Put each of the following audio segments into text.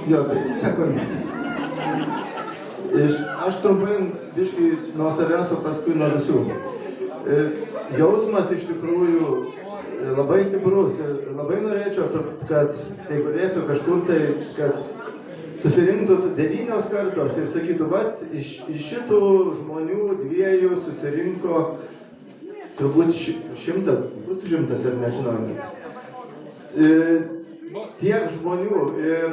Jo, tai nieko ne. Aš trumpai biškai nuo savęs, o paskui nuo visų. Jausmas iš tikrųjų labai stiprus ir labai norėčiau, kad kai galėsiu kažkur tai, kad susirinktų 9 kartos ir sakytų, vat, iš šitų žmonių 2 susirinko turbūt 100, bus 100 ir nežinau. Tiek žmonių ir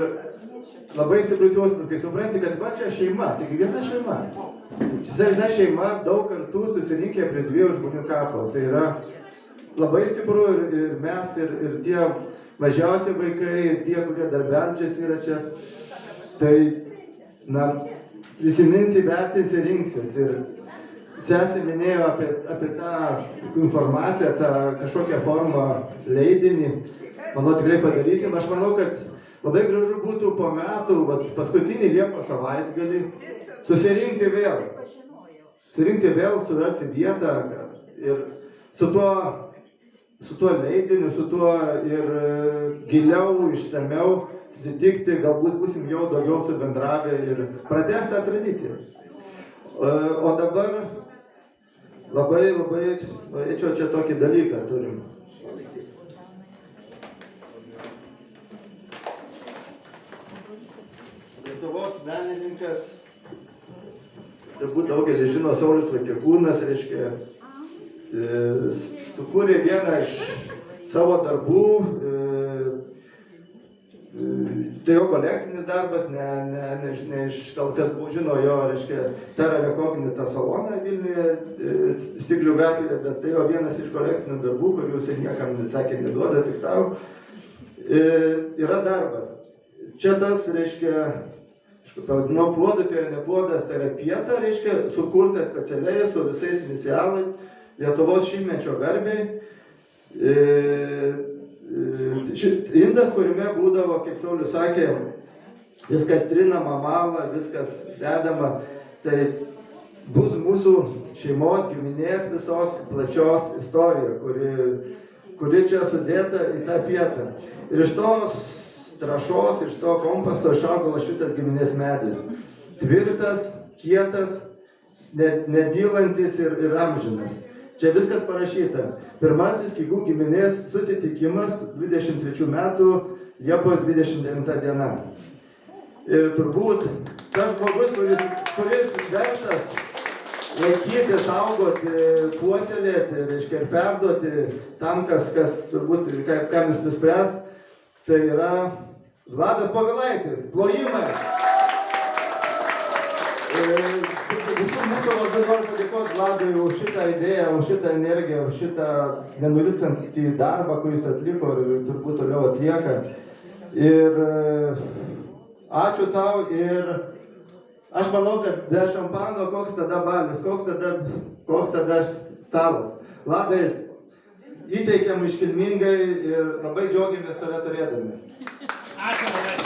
labai stiprus jausmas, kai supranti, kad va čia šeima, tik viena šeima. Viena šeima daug kartų susirinkę prie 2 žmonių kapo. Tai yra labai stipru ir mes, ir tie mažiausi vaikai, ir tie, kurie dar beldžiasi yra čia. Tai, na, prisimins, įvertins ir rinksis. Ir sesė minėjo apie tą informaciją, tą kažkokią formą leidinį. Manau, tikrai padarysim. Aš manau, kad labai gražu būtų po metų, paskutinį Liepos savaitgalį, susirinkti vėl. Surasti vietą ir su tuo leidiniu, su tuo ir giliau, išsamiau susitikti, galbūt būsim jau daugiau subendravę ir pratęsti tą tradiciją. O dabar labai norėčiau čia tokį dalyką turim. Lietuvos menininkas, turbūt daugelis žino, Saulius Vaitiekūnas, reiškia, sukūrė vieną iš savo darbų, tai jo kolekcinis darbas, ne iš kas žino jo, reiškia, Terra Recognita saloną Vilniuje, Stiklių gatvėje, bet tai jo vienas iš kolekcinių darbų, kurių jisai niekam sakė neduoda, tik tau, yra darbas. Čia tas, reiškia, pavadinau puodu, tai yra ne puodas, tai yra pieta, reiškia, sukurtas specialiai su visais inicialais Lietuvos šimtmečio garbiai. Indas, kuriame būdavo, kaip Saulius sakė, viskas trinama, mala, viskas dedama, tai bus mūsų šeimos, giminės visos plačios istorija, kuri čia sudėta į tą pietą. Ir iš tos trąšos, iš to komposto išaugo šitas giminės medis. Tvirtas, kietas, nedylantis ir amžinas. Čia viskas parašyta. Pirmasis Kygų giminės susitikimas 23 metų Liepos 29 diena. Ir turbūt tas žmogus, kuris vertas laikyti, saugoti, puoselėti, reiškia, ir perduoti tam, kas turbūt, kam jis nuspręs, tai yra Vladas Povilaitis. Plojimai. Visų mūsų labai noriu padėkoti Vladui už šitą idėją, už šitą energiją, už šitą nenuristantį darbą, kuris atliko ir turbūt toliau atlieka. Ir ačiū tau ir aš manau, kad be šampano koks tada balius, koks tada stalas. Vladai, įteikiam iškilmingai ir labai džiaugiamės tave turėdami. Ačiū labai.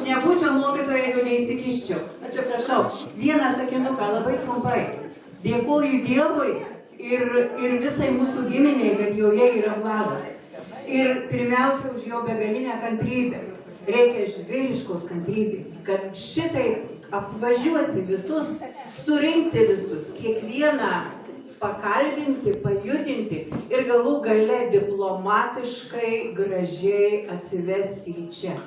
Nebūčiau mokytoja, jeigu neįsikiščiau. Atsiprašau, vieną sakinuką labai trumpai. Dėkuoju Dievui ir visai mūsų giminiai, kad joje yra Vladas. Ir pirmiausia už jo begalinę kantrybę. Reikia žvėriškos kantrybės, kad šitai apvažiuoti visus, surinkti visus, kiekvieną pakalbinti, pajudinti ir galų gale diplomatiškai, gražiai atsivesti į čia.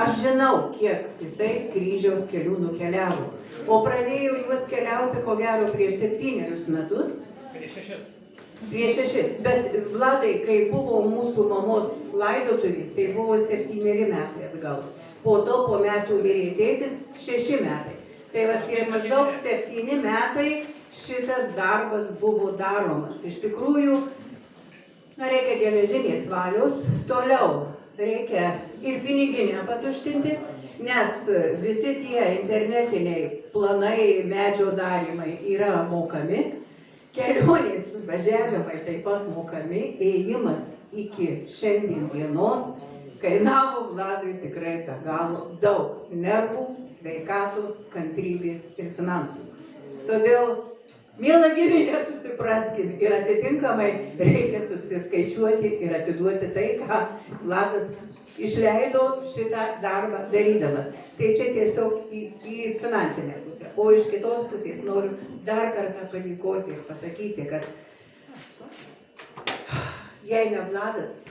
Aš žinau, kiek jisai kryžiaus kelių nukeliavo, o pradėjau juos keliauti ko gero prieš 7 metus. Prieš 6. Bet Vladai, kai buvo mūsų mamos laidotuvės, tai buvo 7 metai atgal. Po to po metų mirė tėtis 6 metai. Tai va, prieš maždaug 7 metai šitas darbas buvo daromas. Iš tikrųjų, reikia geležinės valios. Toliau reikia ir piniginę patuštinti, nes visi tie internetiniai planai, medžio darymai yra mokami. Kelionės važiavimai taip pat mokami, ėjimas iki šiandien dienos kainavo Vladui tikrai be galo daug nervų, sveikatos, kantrybės ir finansų. Todėl Miela giminė, susipraskim ir atitinkamai reikia susiskaičiuoti ir atiduoti tai, ką Vladas išleido šitą darbą darydamas. Tai čia tiesiog į finansinę pusę. O iš kitos pusės noriu dar kartą padėkoti ir pasakyti, kad jei ne Vladas,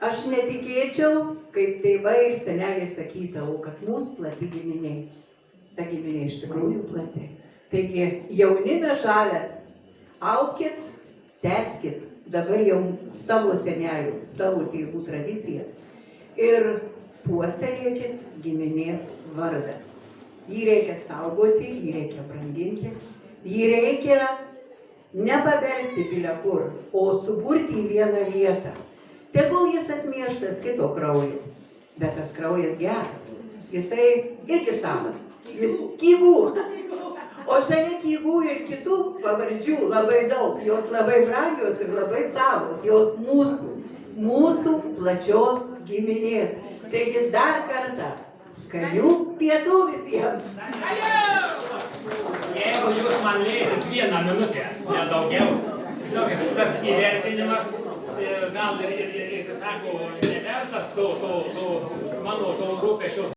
aš netikėčiau, kaip tėvai ir seneliai sakydavo, kad mūsų plati giminiai. Ta giminė iš tikrųjų plati. Taigi, jaunime žalias, aukit, tęskit dabar jau savo senelių, savo tėvų tradicijas ir puoselėkit giminės vardą. Jį reikia saugoti, jį reikia branginti, jį reikia nepaberti bile kur, o suburti į vieną vietą. Tegul jis atmieštas kito kraujo, bet tas kraujas geras, jisai irgi savas, jis kygų. O šalia kygų ir kitų pavardžių labai daug, jos labai brangios ir labai savos, jos mūsų plačios giminės. Taigi dar kartą, skanių pietų visiems. Jeigu jūs man leisit 1 minutę, nedaugiau, žinokit, tas įvertinimas gal ir sako, nevertas to mano rūpesčio.